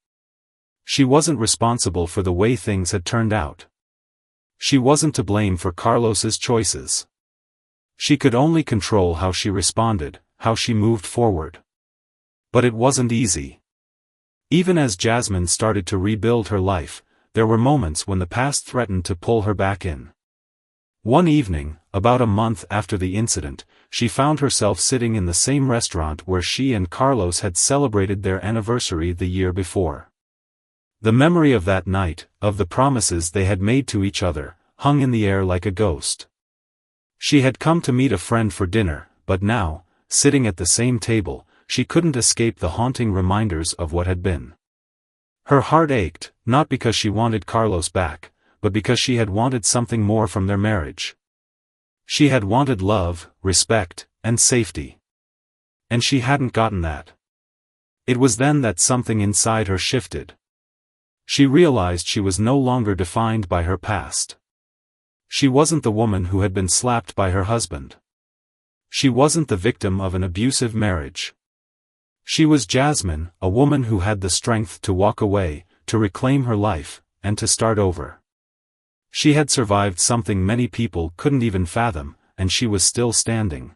She wasn't responsible for the way things had turned out. She wasn't to blame for Carlos's choices. She could only control how she responded, how she moved forward. But it wasn't easy. Even as Jasmine started to rebuild her life, there were moments when the past threatened to pull her back in. One evening, about a month after the incident, she found herself sitting in the same restaurant where she and Carlos had celebrated their anniversary the year before. The memory of that night, of the promises they had made to each other, hung in the air like a ghost. She had come to meet a friend for dinner, but now, sitting at the same table, she couldn't escape the haunting reminders of what had been. Her heart ached, not because she wanted Carlos back, but because she had wanted something more from their marriage. She had wanted love, respect, and safety. And she hadn't gotten that. It was then that something inside her shifted. She realized she was no longer defined by her past. She wasn't the woman who had been slapped by her husband. She wasn't the victim of an abusive marriage. She was Jasmine, a woman who had the strength to walk away, to reclaim her life, and to start over. She had survived something many people couldn't even fathom, and she was still standing.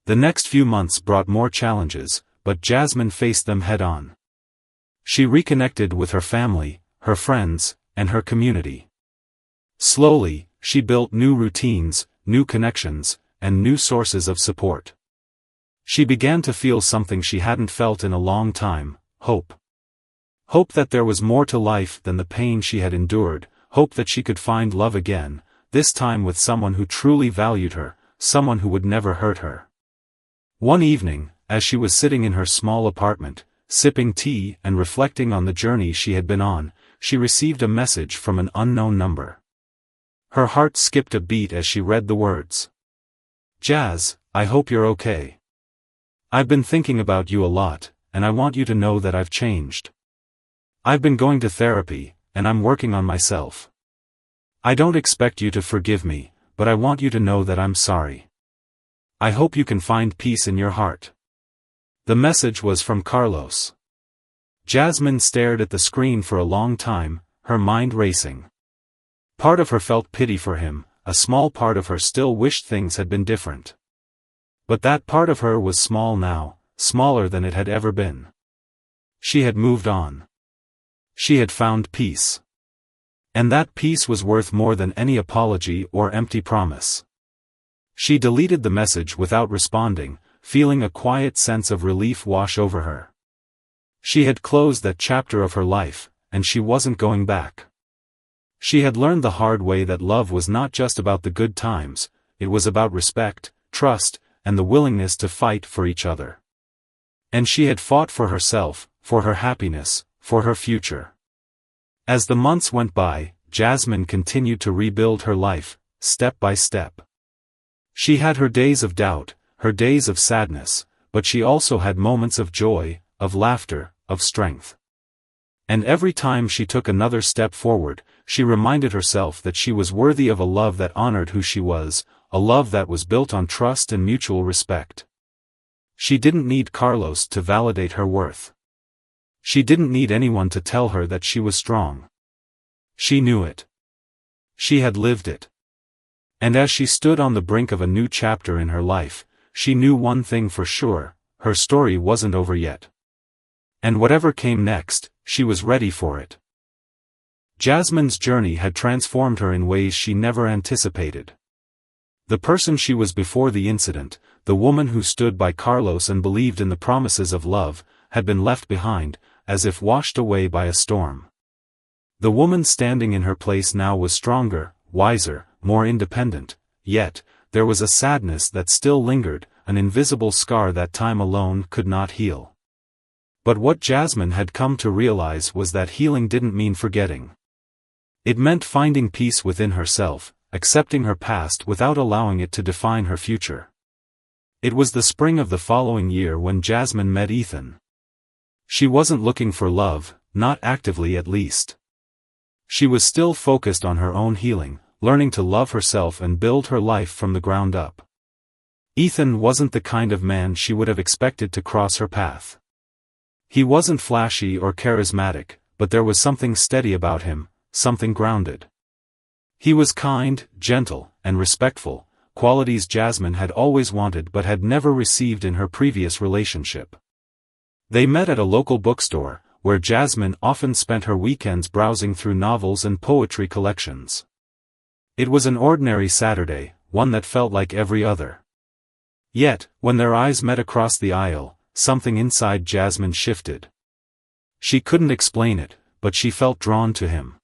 The next few months brought more challenges, but Jasmine faced them head-on. She reconnected with her family, her friends, and her community. Slowly, she built new routines, new connections, and new sources of support. She began to feel something she hadn't felt in a long time: hope. Hope that there was more to life than the pain she had endured, hope that she could find love again, this time with someone who truly valued her, someone who would never hurt her. One evening, as she was sitting in her small apartment, sipping tea and reflecting on the journey she had been on, she received a message from an unknown number. Her heart skipped a beat as she read the words. "Jazz, I hope you're okay. I've been thinking about you a lot, and I want you to know that I've changed. I've been going to therapy, and I'm working on myself. I don't expect you to forgive me, but I want you to know that I'm sorry. I hope you can find peace in your heart." The message was from Carlos. Jasmine stared at the screen for a long time, her mind racing. Part of her felt pity for him, a small part of her still wished things had been different. But that part of her was small now, smaller than it had ever been. She had moved on. She had found peace. And that peace was worth more than any apology or empty promise. She deleted the message without responding, feeling a quiet sense of relief wash over her. She had closed that chapter of her life, and she wasn't going back. She had learned the hard way that love was not just about the good times, it was about respect, trust, and the willingness to fight for each other. And she had fought for herself, for her happiness, for her future. As the months went by, Jasmine continued to rebuild her life, step by step. She had her days of doubt, her days of sadness, but she also had moments of joy, of laughter, of strength. And every time she took another step forward, she reminded herself that she was worthy of a love that honored who she was, a love that was built on trust and mutual respect. She didn't need Carlos to validate her worth. She didn't need anyone to tell her that she was strong. She knew it. She had lived it. And as she stood on the brink of a new chapter in her life, she knew one thing for sure: her story wasn't over yet. And whatever came next, she was ready for it. Jasmine's journey had transformed her in ways she never anticipated. The person she was before the incident, the woman who stood by Carlos and believed in the promises of love, had been left behind, as if washed away by a storm. The woman standing in her place now was stronger, wiser, more independent, yet, there was a sadness that still lingered, an invisible scar that time alone could not heal. But what Jasmine had come to realize was that healing didn't mean forgetting. It meant finding peace within herself, accepting her past without allowing it to define her future. It was the spring of the following year when Jasmine met Ethan. She wasn't looking for love, not actively at least. She was still focused on her own healing, learning to love herself and build her life from the ground up. Ethan wasn't the kind of man she would have expected to cross her path. He wasn't flashy or charismatic, but there was something steady about him, something grounded. He was kind, gentle, and respectful, qualities Jasmine had always wanted but had never received in her previous relationship. They met at a local bookstore, where Jasmine often spent her weekends browsing through novels and poetry collections. It was an ordinary Saturday, one that felt like every other. Yet, when their eyes met across the aisle, something inside Jasmine shifted. She couldn't explain it, but she felt drawn to him.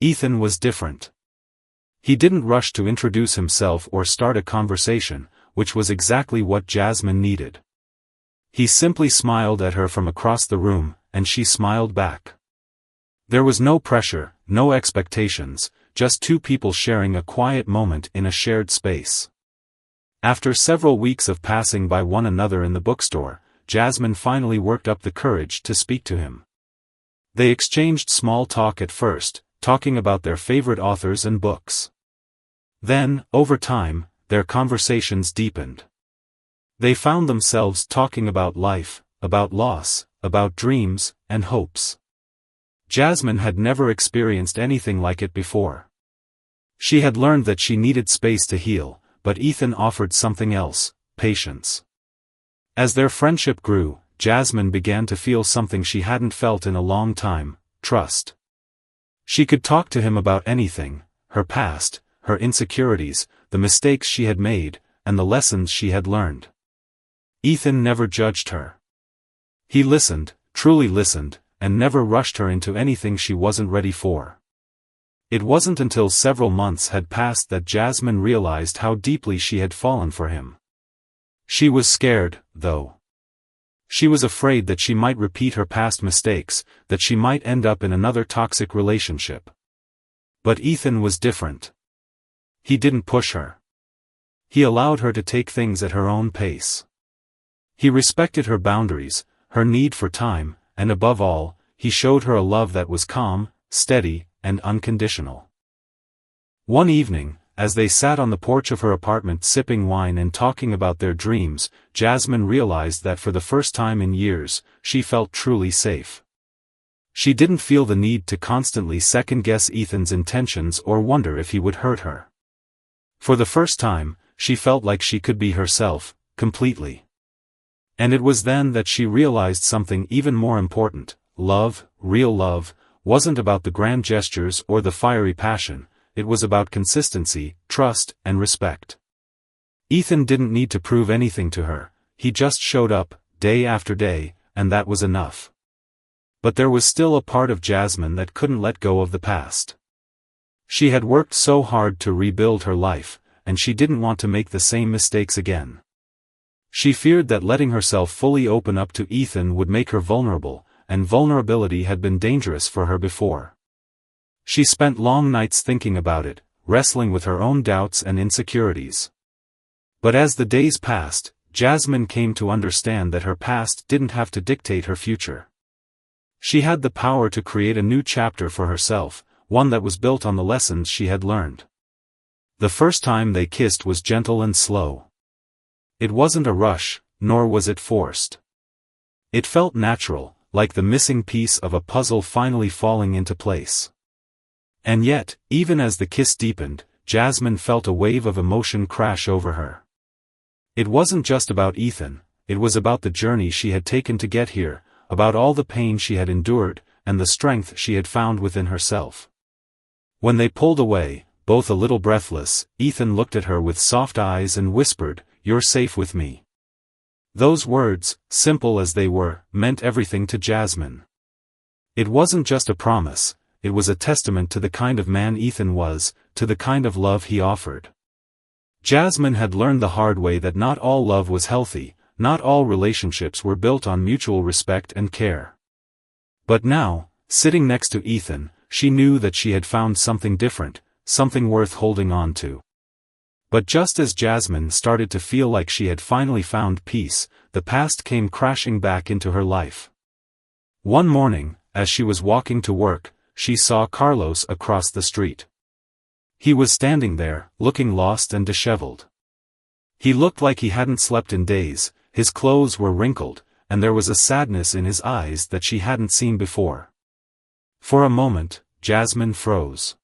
Ethan was different. He didn't rush to introduce himself or start a conversation, which was exactly what Jasmine needed. He simply smiled at her from across the room, and she smiled back. There was no pressure, no expectations, just two people sharing a quiet moment in a shared space. After several weeks of passing by one another in the bookstore, Jasmine finally worked up the courage to speak to him. They exchanged small talk at first, talking about their favorite authors and books. Then, over time, their conversations deepened. They found themselves talking about life, about loss, about dreams, and hopes. Jasmine had never experienced anything like it before. She had learned that she needed space to heal, but Ethan offered something else: patience. As their friendship grew, Jasmine began to feel something she hadn't felt in a long time: trust. She could talk to him about anything: her past, her insecurities, the mistakes she had made, and the lessons she had learned. Ethan never judged her. He listened, truly listened, and never rushed her into anything she wasn't ready for. It wasn't until several months had passed that Jasmine realized how deeply she had fallen for him. She was scared, though. She was afraid that she might repeat her past mistakes, that she might end up in another toxic relationship. But Ethan was different. He didn't push her. He allowed her to take things at her own pace. He respected her boundaries, her need for time, and above all, he showed her a love that was calm, steady, and unconditional. One evening, as they sat on the porch of her apartment sipping wine and talking about their dreams, Jasmine realized that for the first time in years, she felt truly safe. She didn't feel the need to constantly second-guess Ethan's intentions or wonder if he would hurt her. For the first time, she felt like she could be herself, completely. And it was then that she realized something even more important: love, real love, wasn't about the grand gestures or the fiery passion, it was about consistency, trust, and respect. Ethan didn't need to prove anything to her, he just showed up, day after day, and that was enough. But there was still a part of Jasmine that couldn't let go of the past. She had worked so hard to rebuild her life, and she didn't want to make the same mistakes again. She feared that letting herself fully open up to Ethan would make her vulnerable, and vulnerability had been dangerous for her before. She spent long nights thinking about it, wrestling with her own doubts and insecurities. But as the days passed, Jasmine came to understand that her past didn't have to dictate her future. She had the power to create a new chapter for herself, one that was built on the lessons she had learned. The first time they kissed was gentle and slow. It wasn't a rush, nor was it forced. It felt natural, like the missing piece of a puzzle finally falling into place. And yet, even as the kiss deepened, Jasmine felt a wave of emotion crash over her. It wasn't just about Ethan, it was about the journey she had taken to get here, about all the pain she had endured, and the strength she had found within herself. When they pulled away, both a little breathless, Ethan looked at her with soft eyes and whispered, "You're safe with me." Those words, simple as they were, meant everything to Jasmine. It wasn't just a promise, it was a testament to the kind of man Ethan was, to the kind of love he offered. Jasmine had learned the hard way that not all love was healthy, not all relationships were built on mutual respect and care. But now, sitting next to Ethan, she knew that she had found something different, something worth holding on to. But just as Jasmine started to feel like she had finally found peace, the past came crashing back into her life. One morning, as she was walking to work, she saw Carlos across the street. He was standing there, looking lost and disheveled. He looked like he hadn't slept in days, his clothes were wrinkled, and there was a sadness in his eyes that she hadn't seen before. For a moment, Jasmine froze.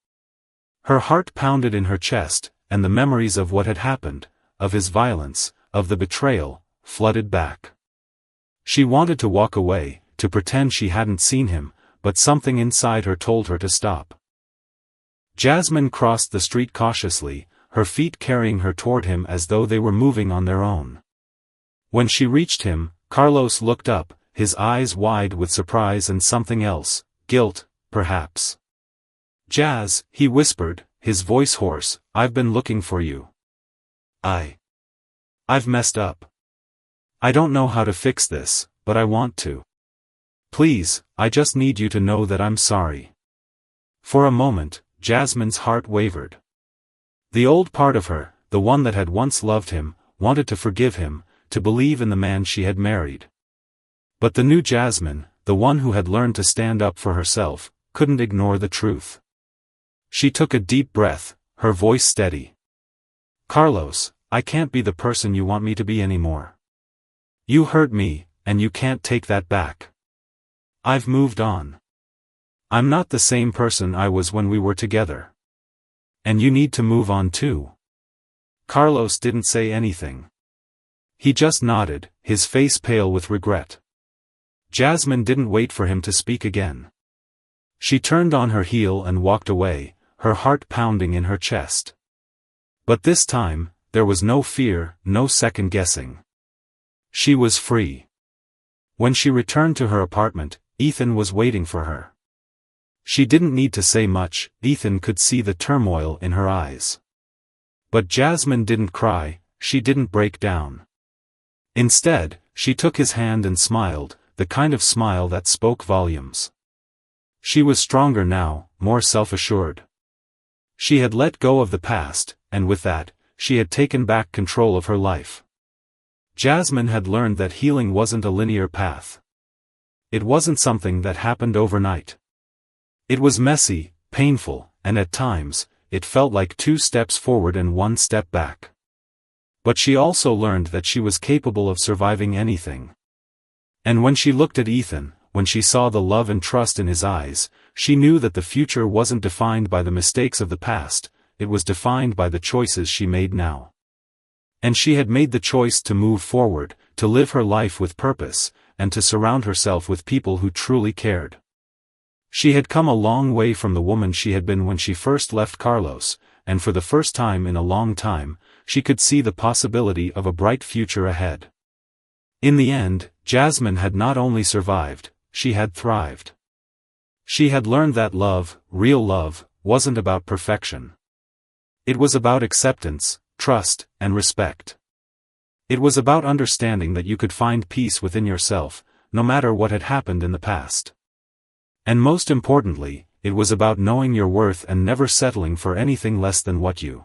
Her heart pounded in her chest, and the memories of what had happened, of his violence, of the betrayal, flooded back. She wanted to walk away, to pretend she hadn't seen him, but something inside her told her to stop. Jasmine crossed the street cautiously, her feet carrying her toward him as though they were moving on their own. When she reached him, Carlos looked up, his eyes wide with surprise and something else, guilt, perhaps. "Jazz," he whispered, his voice hoarse, "I've been looking for you. I've messed up. I don't know how to fix this, but I want to. Please, I just need you to know that I'm sorry." For a moment, Jasmine's heart wavered. The old part of her, the one that had once loved him, wanted to forgive him, to believe in the man she had married. But the new Jasmine, the one who had learned to stand up for herself, couldn't ignore the truth. She took a deep breath, her voice steady. "Carlos, I can't be the person you want me to be anymore. You hurt me, and you can't take that back. I've moved on. I'm not the same person I was when we were together. And you need to move on too." Carlos didn't say anything. He just nodded, his face pale with regret. Jasmine didn't wait for him to speak again. She turned on her heel and walked away, her heart pounding in her chest. But this time, there was no fear, no second guessing. She was free. When she returned to her apartment, Ethan was waiting for her. She didn't need to say much, Ethan could see the turmoil in her eyes. But Jasmine didn't cry, she didn't break down. Instead, she took his hand and smiled, the kind of smile that spoke volumes. She was stronger now, more self-assured. She had let go of the past, and with that, she had taken back control of her life. Jasmine had learned that healing wasn't a linear path. It wasn't something that happened overnight. It was messy, painful, and at times, it felt like 2 steps forward and 1 step back. But she also learned that she was capable of surviving anything. And when she looked at Ethan, when she saw the love and trust in his eyes, she knew that the future wasn't defined by the mistakes of the past, it was defined by the choices she made now. And she had made the choice to move forward, to live her life with purpose, and to surround herself with people who truly cared. She had come a long way from the woman she had been when she first left Carlos, and for the first time in a long time, she could see the possibility of a bright future ahead. In the end, Jasmine had not only survived, she had thrived. She had learned that love, real love, wasn't about perfection. It was about acceptance, trust, and respect. It was about understanding that you could find peace within yourself, no matter what had happened in the past. And most importantly, it was about knowing your worth and never settling for anything less than what you